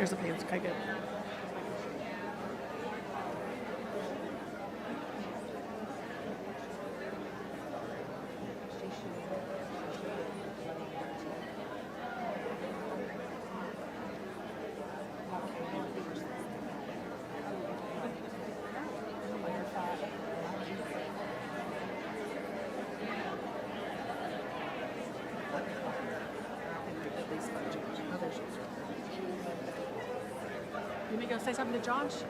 Here's the pants. Okay, good. You want me to go say something to Josh?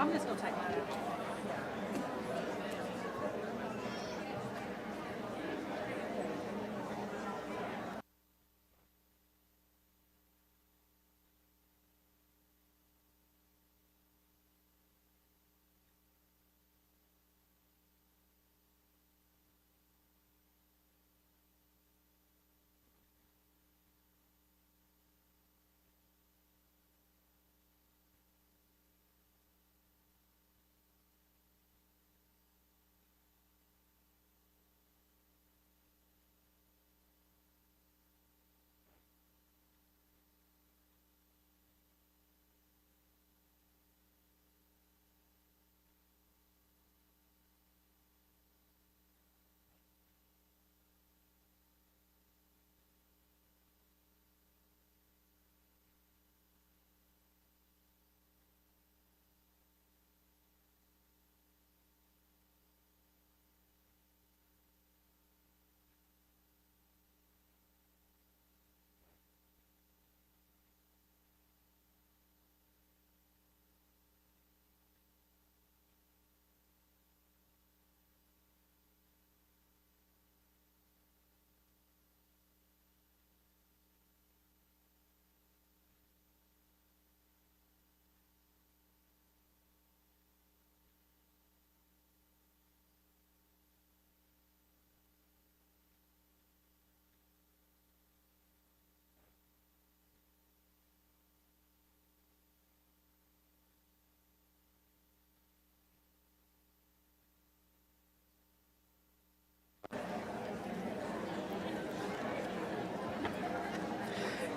I'm just gonna take mine out.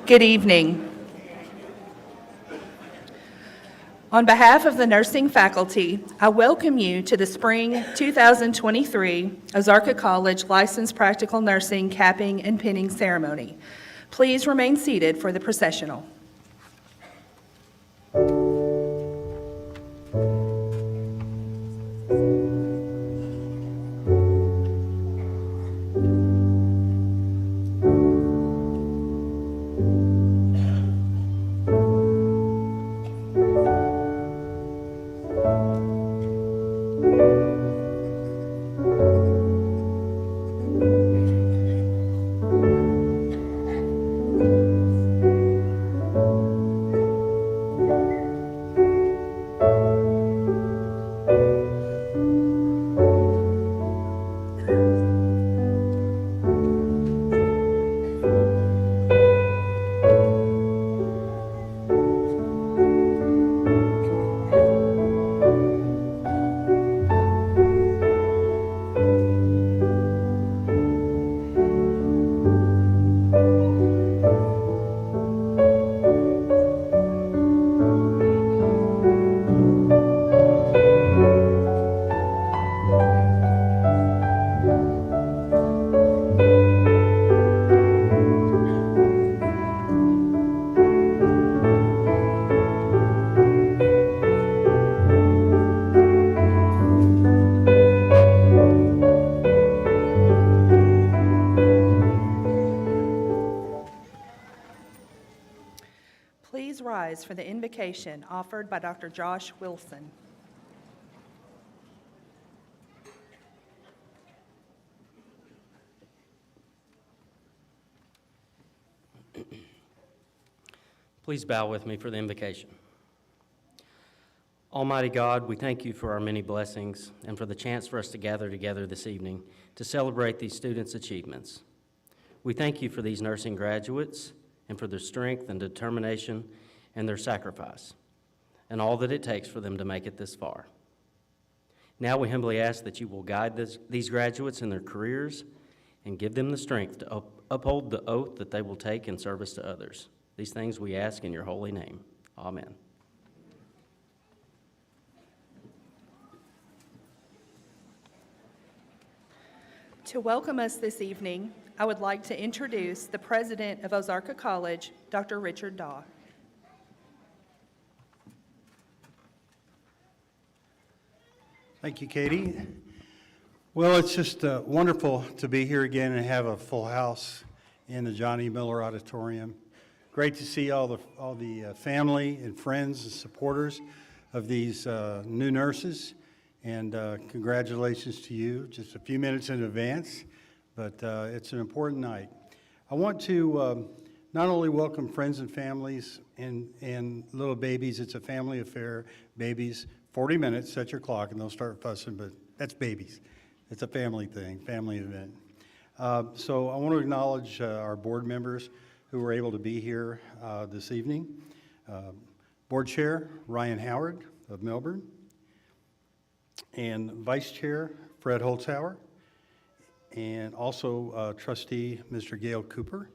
Good evening. On behalf of the nursing faculty, I welcome you to the Spring 2023 Ozarka College Licensed Practical Nursing Capping and Pinning Ceremony. Please remain seated for the processional. rise for the invocation offered by Dr. Josh Wilson. Please bow with me for the invocation. Almighty God, we thank you for our many blessings and for the chance for us to gather together this evening to celebrate these students' achievements. We thank you for these nursing graduates and for their strength and determination and their sacrifice and all that it takes for them to make it this far. Now we humbly ask that you will guide these graduates in their careers and give them the strength to uphold the oath that they will take in service to others. These things we ask in your holy name. Amen. To welcome us this evening, I would like to introduce the president of Ozarka College, Dr. Richard Daw. Thank you, Katie. Well, it's just wonderful to be here again and have a full house in the Johnny Miller Auditorium. Great to see all the family and friends and supporters of these new nurses, and congratulations to you. Just a few minutes in advance, but it's an important night. I want to not only welcome friends and families and little babies. It's a family affair. Babies, 40 minutes, set your clock, and they'll start fussing, but that's babies. It's a family thing, family event. So I want to acknowledge our board members who were able to be here this evening. Board Chair Ryan Howard of Melbourne, and Vice Chair Fred Holzhauer, and also Trustee Mr. Gail Cooper.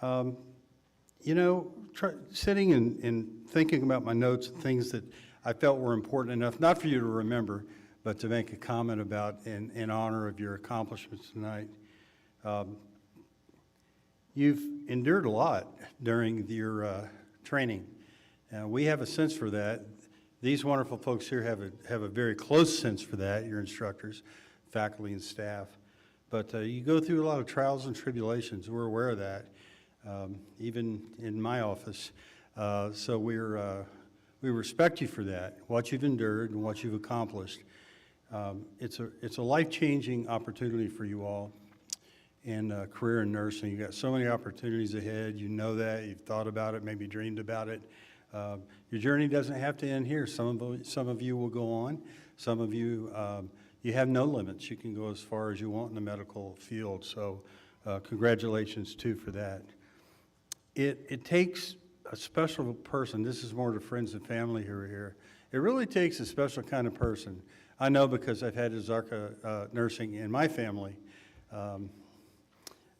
You know, sitting and thinking about my notes and things that I felt were important enough, not for you to remember, but to make a comment about in honor of your accomplishments tonight. You've endured a lot during your training. We have a sense for that. These wonderful folks here have a very close sense for that, your instructors, faculty, and staff. But you go through a lot of trials and tribulations. We're aware of that, even in my office. So we respect you for that, what you've endured and what you've accomplished. It's a life-changing opportunity for you all in career in nursing. You've got so many opportunities ahead. You know that. You've thought about it, maybe dreamed about it. Your journey doesn't have to end here. Some of you will go on. Some of you, you have no limits. You can go as far as you want in the medical field. So congratulations, too, for that. It takes a special person. This is more to friends and family who are here. It really takes a special kind of person. I know because I've had Ozarka nursing in my family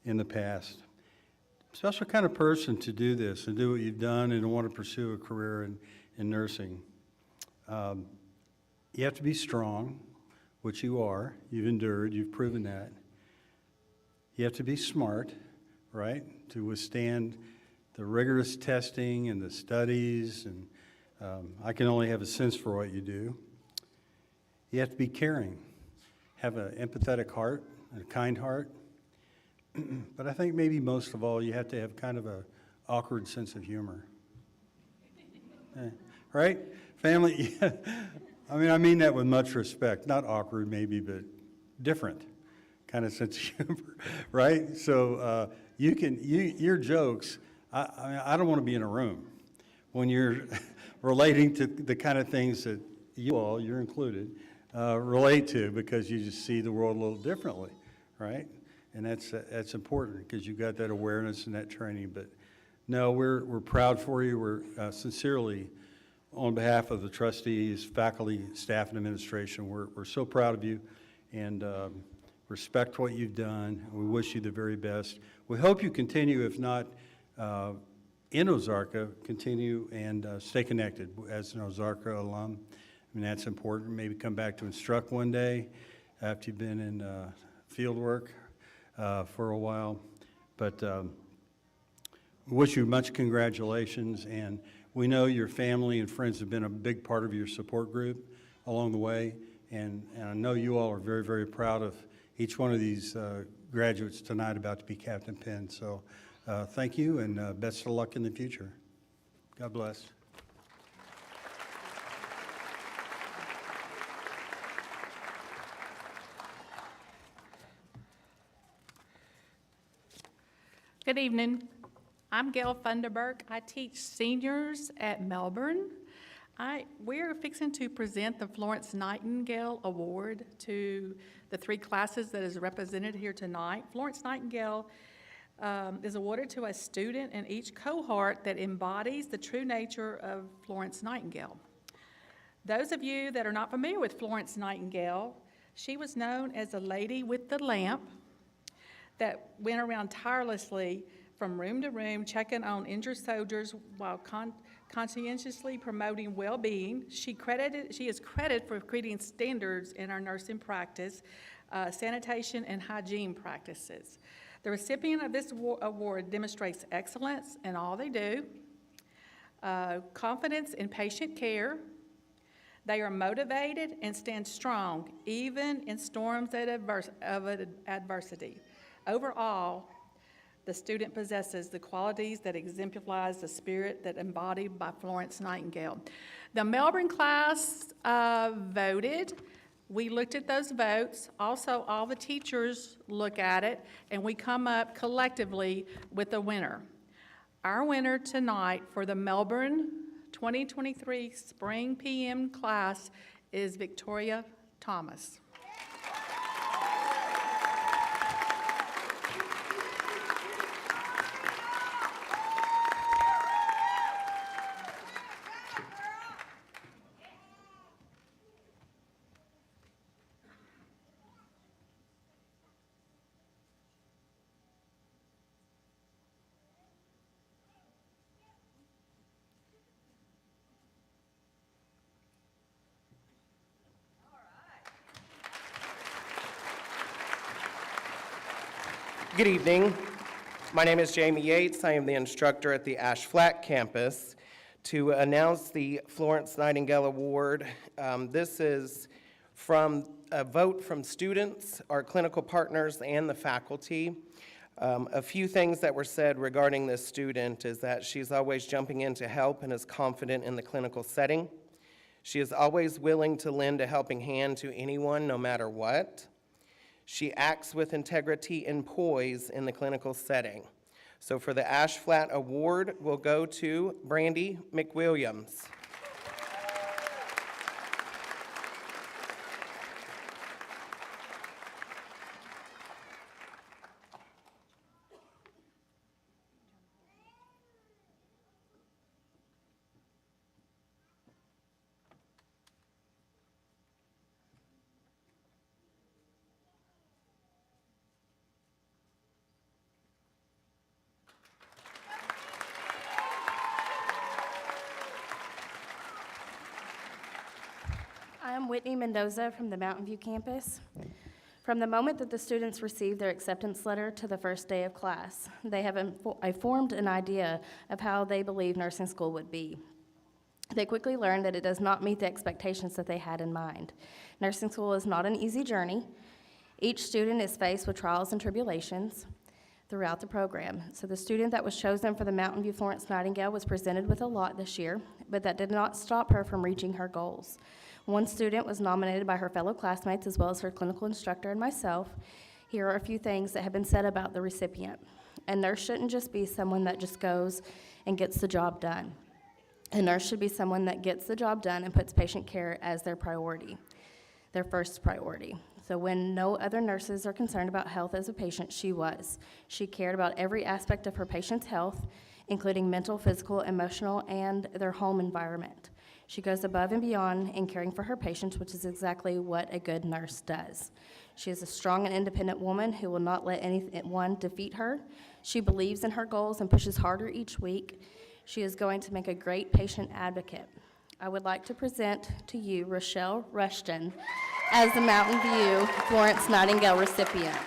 in the past. Special kind of person to do this and do what you've done and want to pursue a career in nursing. You have to be strong, which you are. You've endured. You've proven that. You have to be smart, right, to withstand the rigorous testing and the studies, and I can only have a sense for what you do. You have to be caring, have an empathetic heart, a kind heart. But I think maybe most of all, you have to have kind of an awkward sense of humor. Right? Family, yeah. I mean that with much respect. Not awkward maybe, but different kind of sense of humor, right? So your jokes, I don't want to be in a room when you're relating to the kind of things that you all, you're included, relate to, because you just see the world a little differently, right? And that's important because you got that awareness and that training. But no, we're proud for you. We're sincerely, on behalf of the trustees, faculty, staff, and administration, we're so proud of you and respect what you've done. We wish you the very best. We hope you continue, if not in Ozarka, continue and stay connected as an Ozarka alum. I mean, that's important. Maybe come back to instruct one day after you've been in field work for a while. But we wish you much congratulations, and we know your family and friends have been a big part of your support group along the way, and I know you all are very, very proud of each one of these graduates tonight about to be Captain Penn. So thank you, and best of luck in the future. God bless. Good evening. I'm Gail Funderburk. I teach seniors at Melbourne. We're fixing to present the Florence Nightingale Award to the 3 classes that is represented here tonight. Florence Nightingale is awarded to a student in each cohort that embodies the true nature of Florence Nightingale. Those of you that are not familiar with Florence Nightingale, she was known as a lady with the lamp that went around tirelessly from room to room, checking on injured soldiers while conscientiously promoting well-being. She is credited for creating standards in our nursing practice, sanitation and hygiene practices. The recipient of this award demonstrates excellence in all they do, confidence in patient care. They are motivated and stand strong, even in storms of adversity. Overall, the student possesses the qualities that exemplifies the spirit that embodied by Florence Nightingale. The Melbourne class voted. We looked at those votes. Also, all the teachers look at it, and we come up collectively with a winner. Our winner tonight for the Melbourne 2023 Spring PM class is Victoria Thomas. Good evening. My name is Jamie Yates. I am the instructor at the Ash Flat campus. To announce the Florence Nightingale Award, this is from a vote from students, our clinical partners, and the faculty. A few things that were said regarding this student is that she's always jumping in to help and is confident in the clinical setting. She is always willing to lend a helping hand to anyone, no matter what. She acts with integrity and poise in the clinical setting. So for the Ash Flat Award, we'll go to Brandy McWilliams. I am Whitney Mendoza from the Mountain View campus. From the moment that the students received their acceptance letter to the first day of class, they have formed an idea of how they believe nursing school would be. They quickly learned that it does not meet the expectations that they had in mind. Nursing school is not an easy journey. Each student is faced with trials and tribulations throughout the program. So the student that was chosen for the Mountain View Florence Nightingale was presented with a lot this year, but that did not stop her from reaching her goals. One student was nominated by her fellow classmates as well as her clinical instructor and myself. Here are a few things that have been said about the recipient. A nurse shouldn't just be someone that just goes and gets the job done. A nurse should be someone that gets the job done and puts patient care as their priority, their first priority. So when no other nurses are concerned about health as a patient, she was. She cared about every aspect of her patient's health, including mental, physical, emotional, and their home environment. She goes above and beyond in caring for her patients, which is exactly what a good nurse does. She is a strong and independent woman who will not let anyone defeat her. She believes in her goals and pushes harder each week. She is going to make a great patient advocate. I would like to present to you Rochelle Rushton as the Mountain View Florence Nightingale recipient.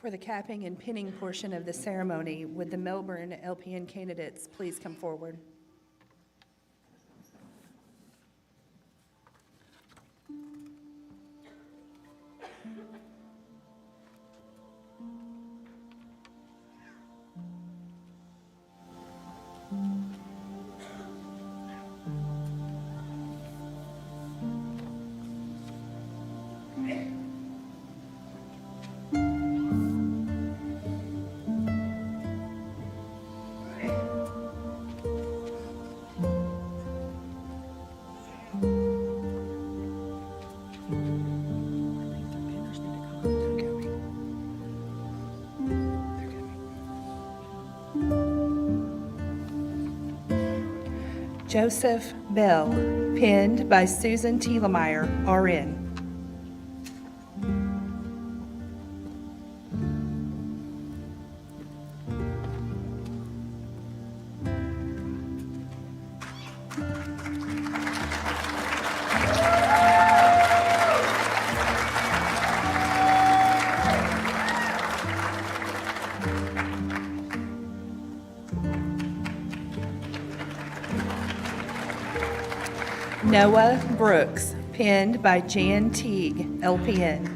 For the capping and pinning portion of the ceremony, would the Melbourne LPN candidates please come forward? Joseph Bell, pinned by Susan Thielemeyer, RN. Noah Brooks, pinned by Jan Teague, LPN.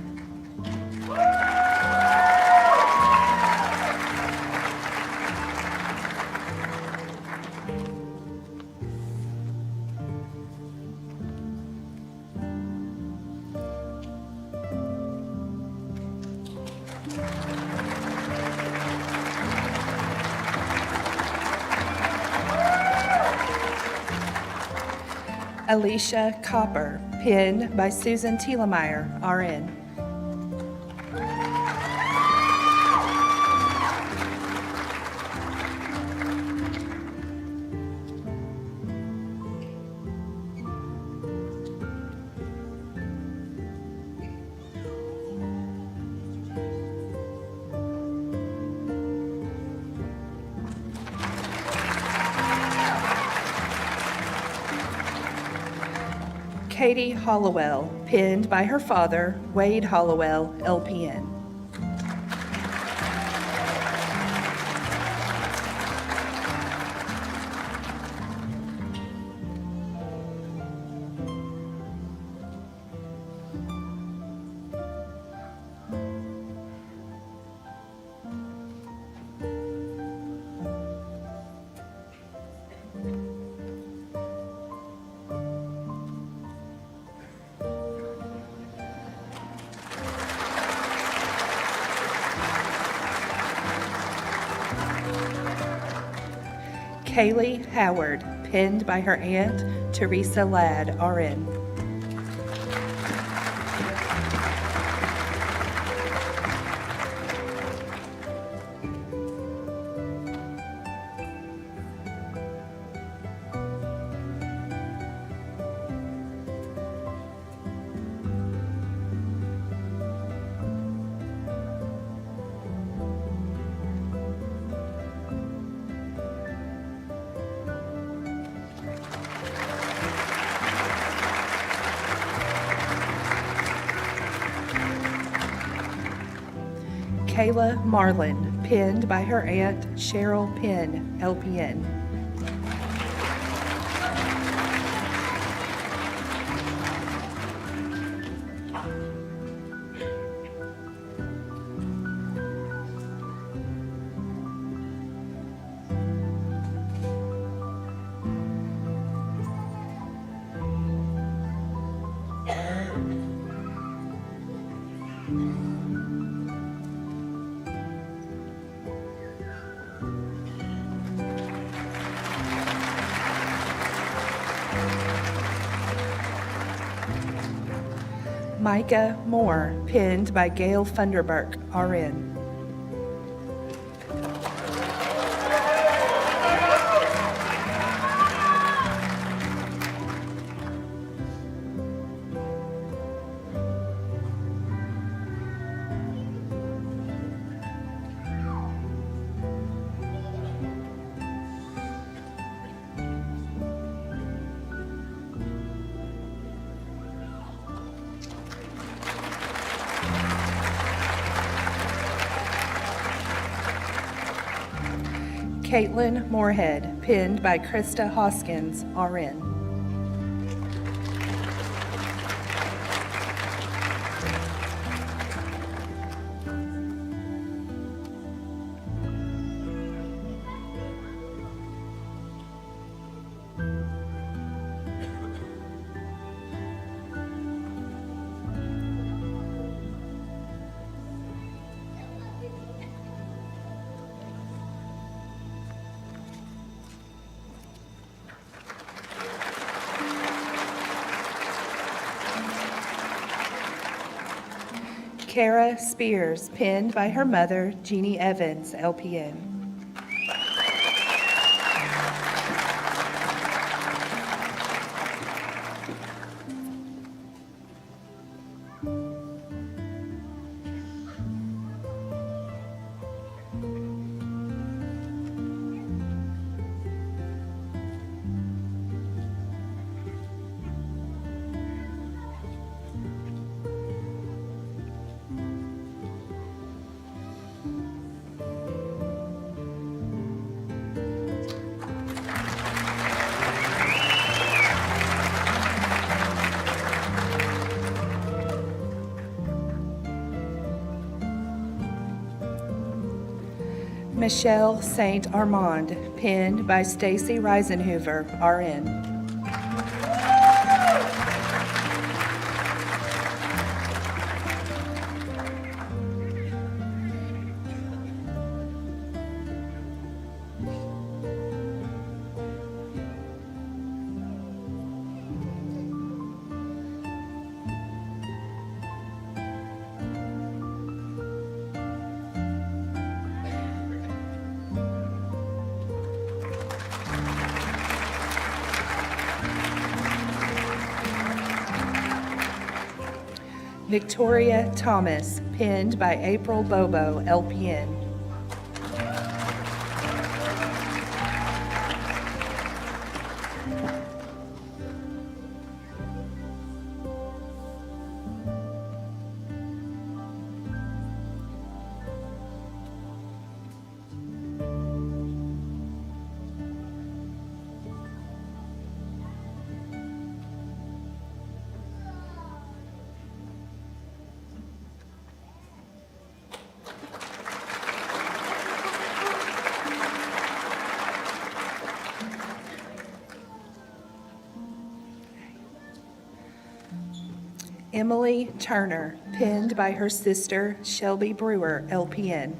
Alicia Copper, pinned by Susan Thielemeyer, RN. Katie Hollowell, pinned by her father, Wade Hollowell, LPN. Kaylee Howard, pinned by her aunt, Teresa Ladd, RN. Kayla Marlin, pinned by her aunt, Cheryl Penn, LPN. Micah Moore, pinned by Gail Funderburk, RN. Caitlin Moorhead, pinned by Krista Hoskins, RN. Kara Spears, pinned by her mother, Jeannie Evans, LPN. Michelle St. Armand, pinned by Stacy Reisenhuber, RN. Victoria Thomas, pinned by April Bobo, LPN. Emily Turner, pinned by her sister Shelby Brewer, LPN.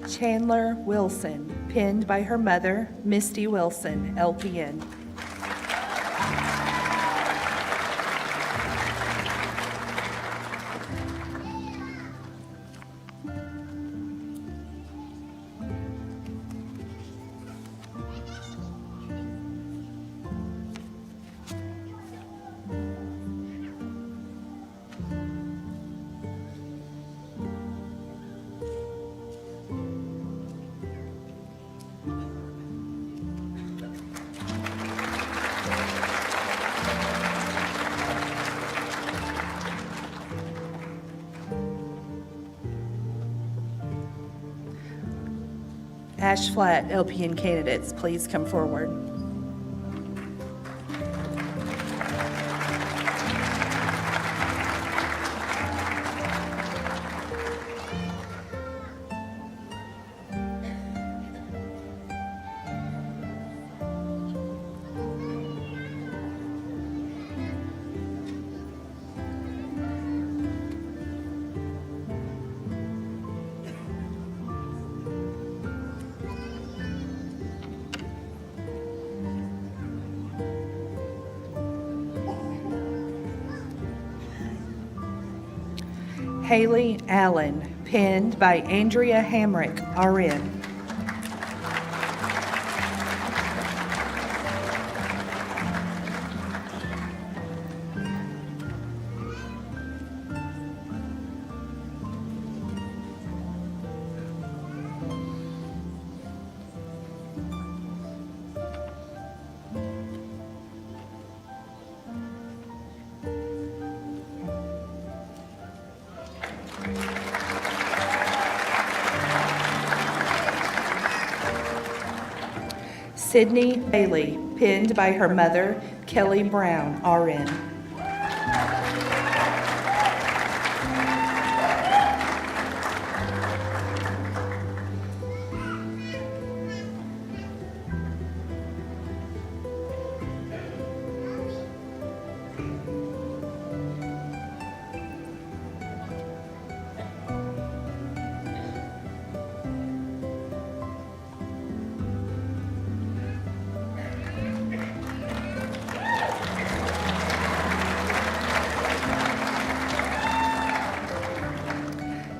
Chandler Wilson, pinned by her mother, Misty Wilson, LPN. Ash Flat LPN candidates, please come forward. Haley Allen, pinned by Andrea Hamrick, RN. Sydney Bailey, pinned by her mother, Kelly Brown, RN.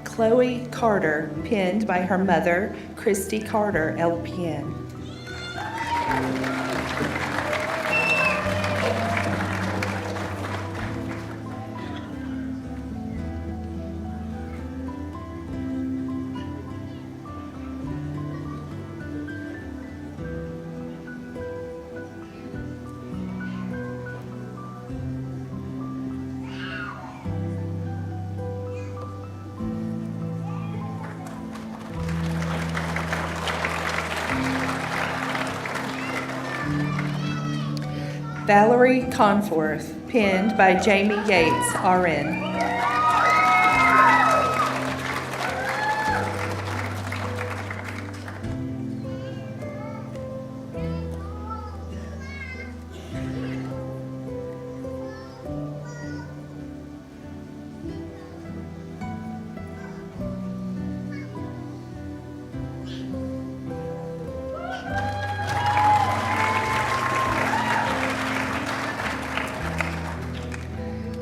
Chloe Carter, pinned by her mother, Christy Carter, LPN. Valerie Conforth, pinned by Jamie Yates, RN.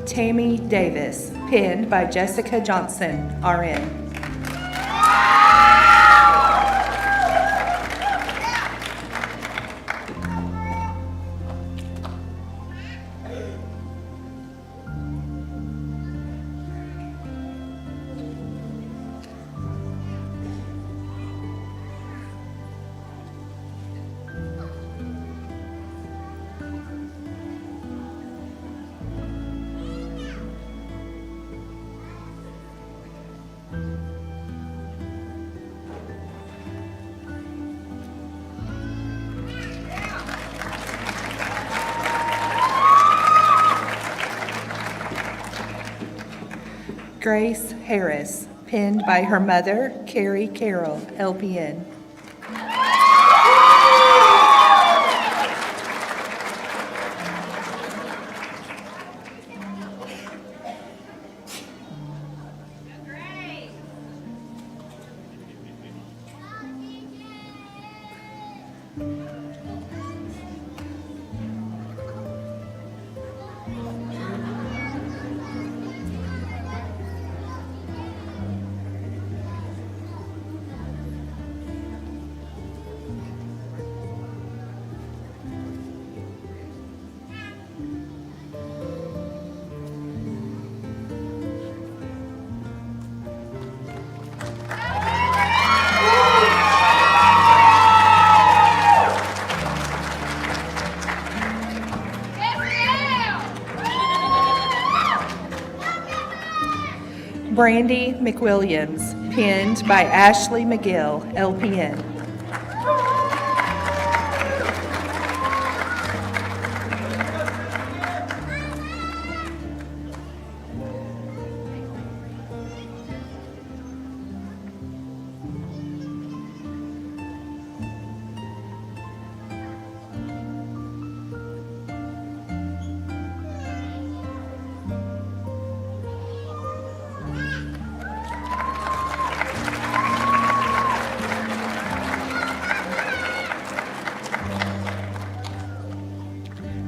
Tammy Davis, pinned by Jessica Johnson, RN. Grace Harris, pinned by her mother, Carrie Carroll, LPN. Brandy McWilliams, pinned by Ashley McGill, LPN.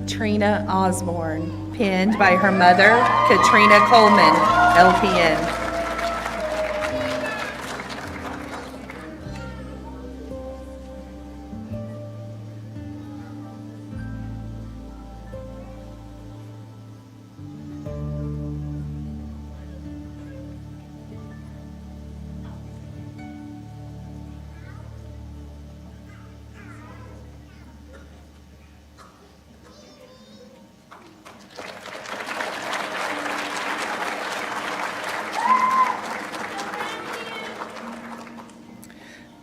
Trina Osborne, pinned by her mother, Katrina Coleman, LPN.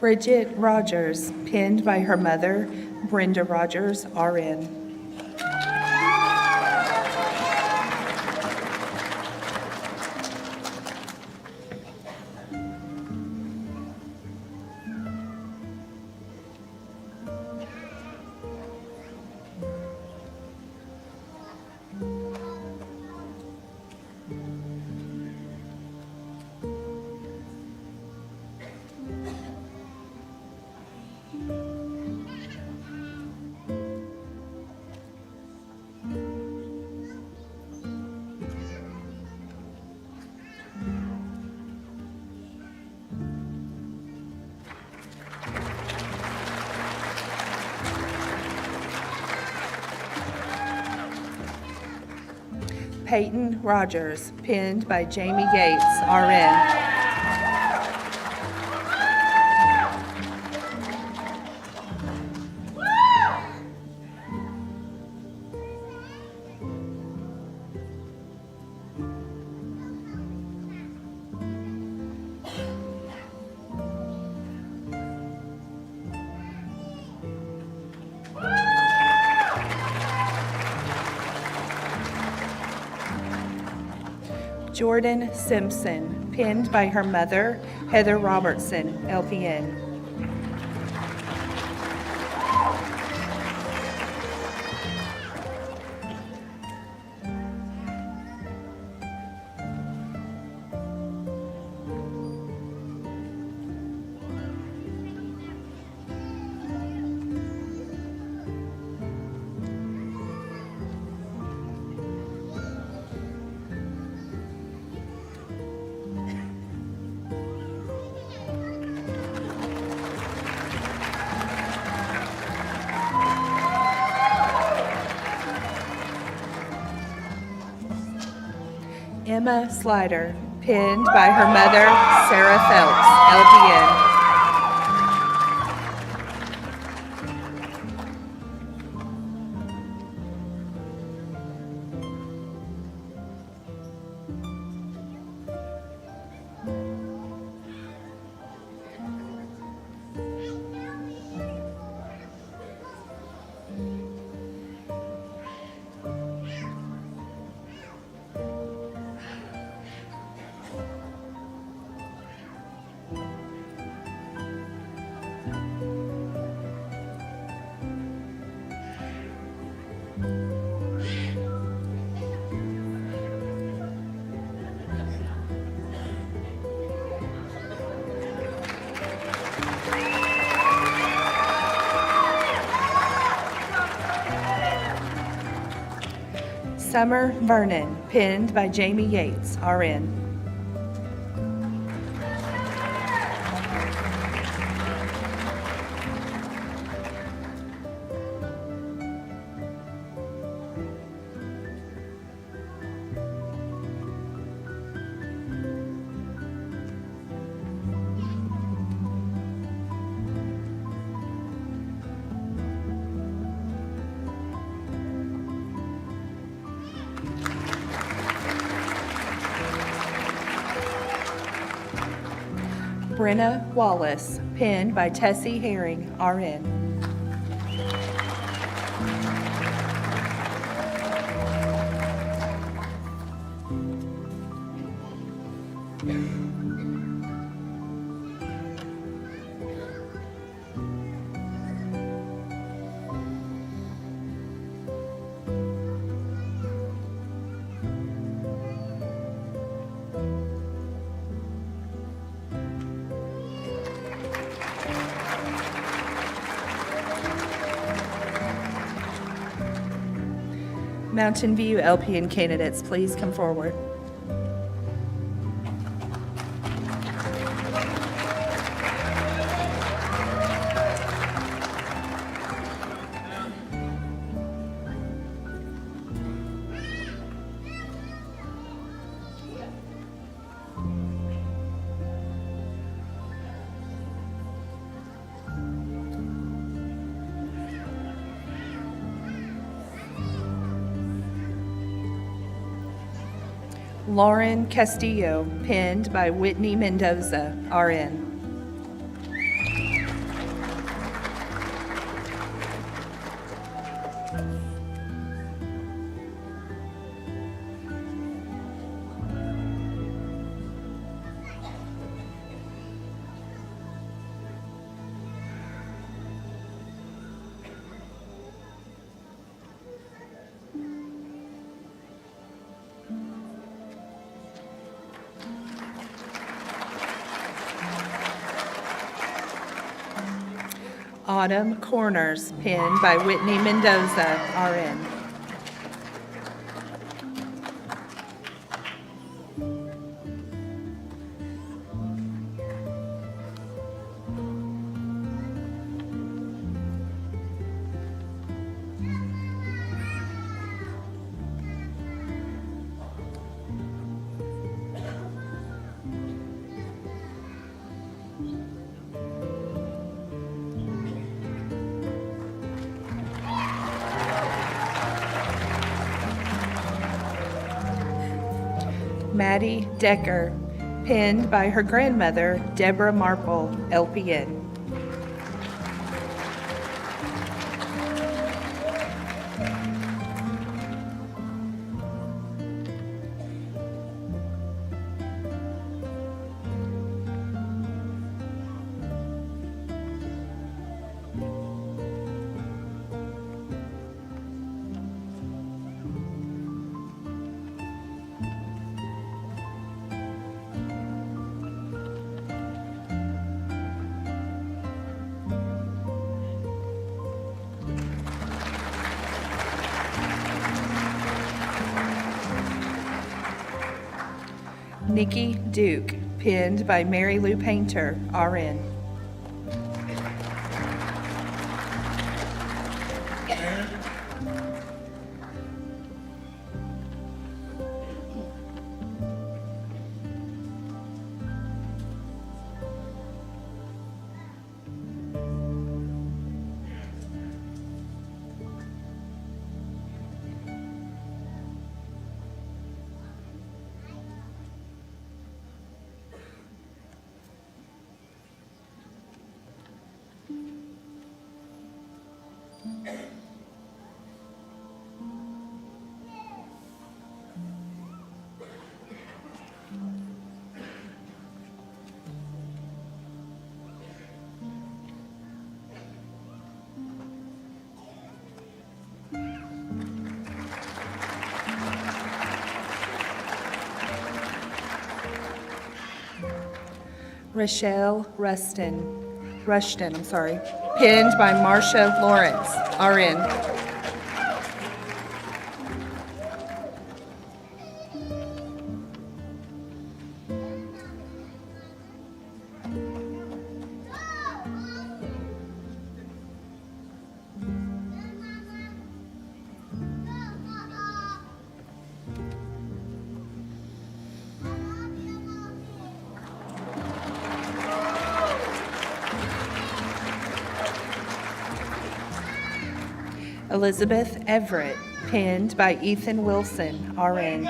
Bridget Rogers, pinned by her mother, Brenda Rogers, RN. Peyton Rogers, pinned by Jamie Yates, RN. Jordan Simpson, pinned by her mother, Heather Robertson, LPN. Emma Slider, pinned by her mother, Sarah Phelps, LPN. Summer Vernon, pinned by Jamie Yates, RN. Brenna Wallace, pinned by Tessie Herring, RN. Mountain View LPN candidates, please come forward. Lauren Castillo, pinned by Whitney Mendoza, RN. Autumn Corners, penned by Whitney Mendoza, RN. Maddie Decker, penned by her grandmother, Deborah Marple, LPN. Nikki Duke, penned by Mary Lou Painter, RN. Rochelle Rushton, penned by Marcia Lawrence, RN. Elizabeth Everett, penned by Ethan Wilson, RN.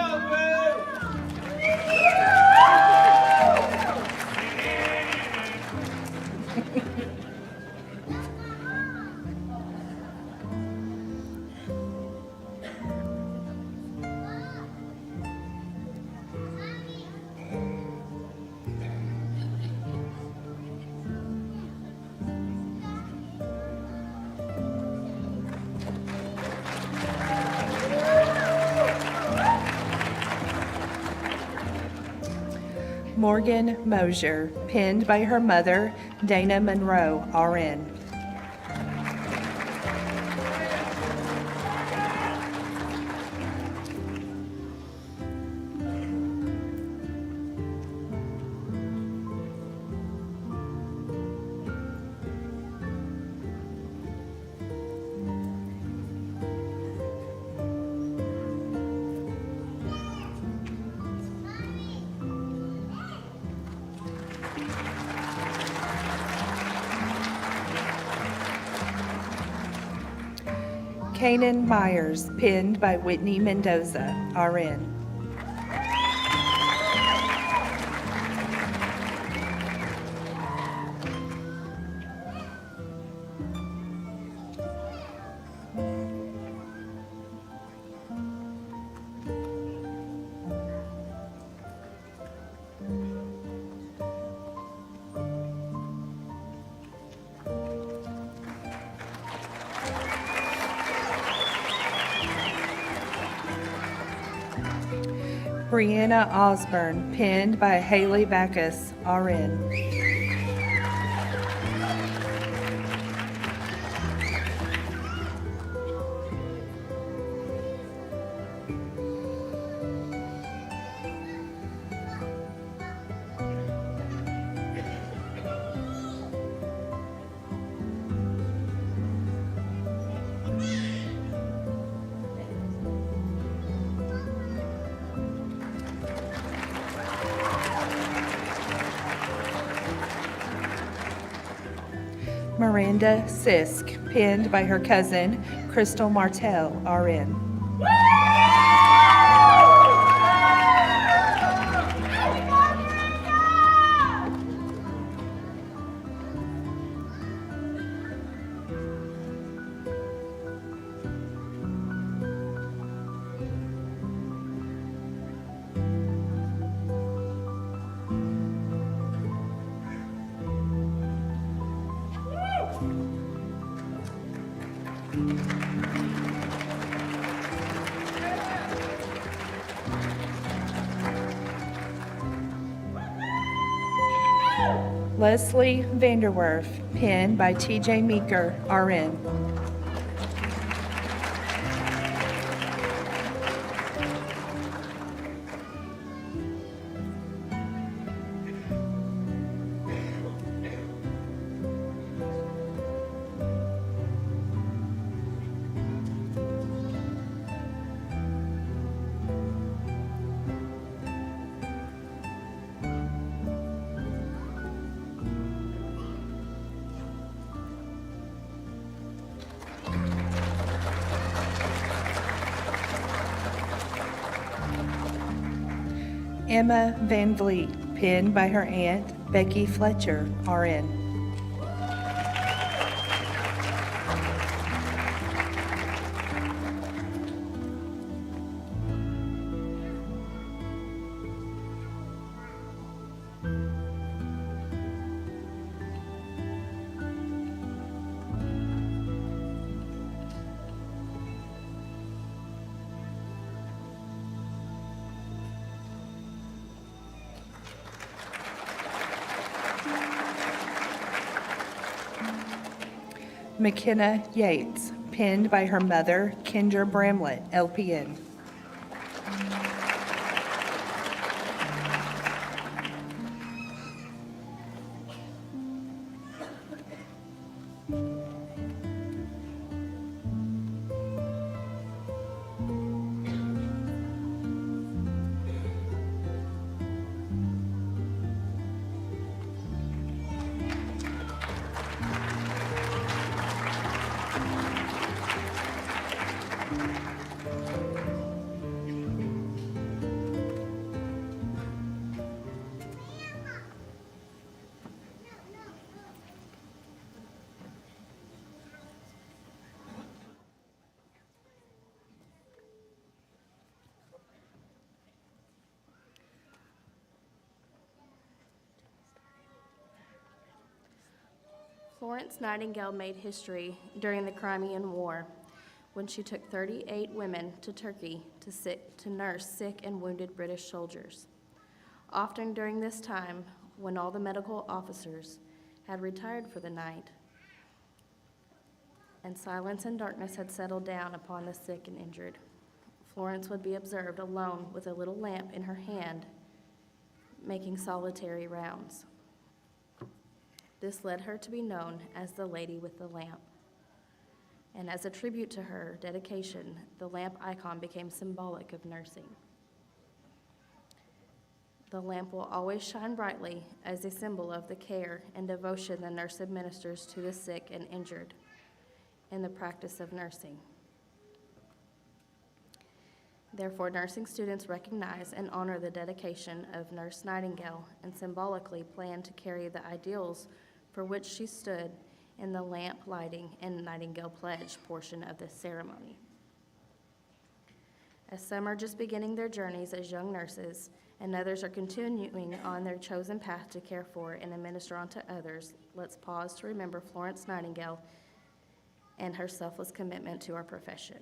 Morgan Mosier, penned by her mother, Dana Monroe, RN. Kanan Myers, penned by Whitney Mendoza, RN. Brianna Osborne, penned by Haley Backus, RN. Miranda Sisk, penned by her cousin, Crystal Martell, RN. Leslie Vanderwerf, penned by TJ Meeker, RN. Emma Van Vliet, penned by her aunt, Becky Fletcher, RN. McKenna Yates, penned by her mother, Kendra Bramlett, LPN. Florence Nightingale made history during the Crimean War when she took 38 women to Turkey to nurse sick and wounded British soldiers. Often during this time, when all the medical officers had retired for the night and silence and darkness had settled down upon the sick and injured, Florence would be observed alone with a little lamp in her hand, making solitary rounds. This led her to be known as the Lady with the Lamp. And as a tribute to her dedication, the lamp icon became symbolic of nursing. The lamp will always shine brightly as a symbol of the care and devotion the nurse administers to the sick and injured in the practice of nursing. Therefore, nursing students recognize and honor the dedication of Nurse Nightingale and symbolically plan to carry the ideals for which she stood in the lamp lighting and Nightingale Pledge portion of this ceremony. As some are just beginning their journeys as young nurses and others are continuing on their chosen path to care for and administer unto others, let's pause to remember Florence Nightingale and her selfless commitment to our profession.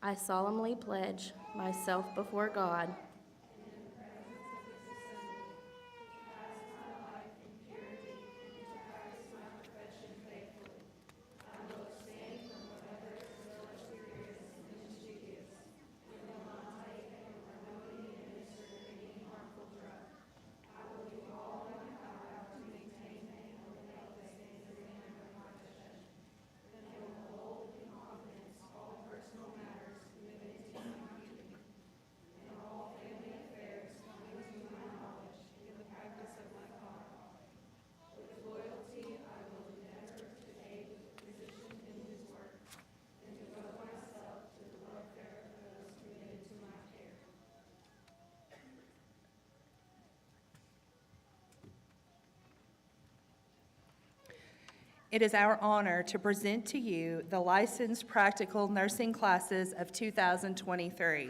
I solemnly pledge myself before God It is our honor to present to you the licensed practical nursing classes of 2023.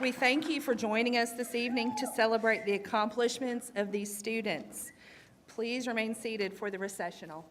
We thank you for joining us this evening to celebrate the accomplishments of these students. Please remain seated for the recessional.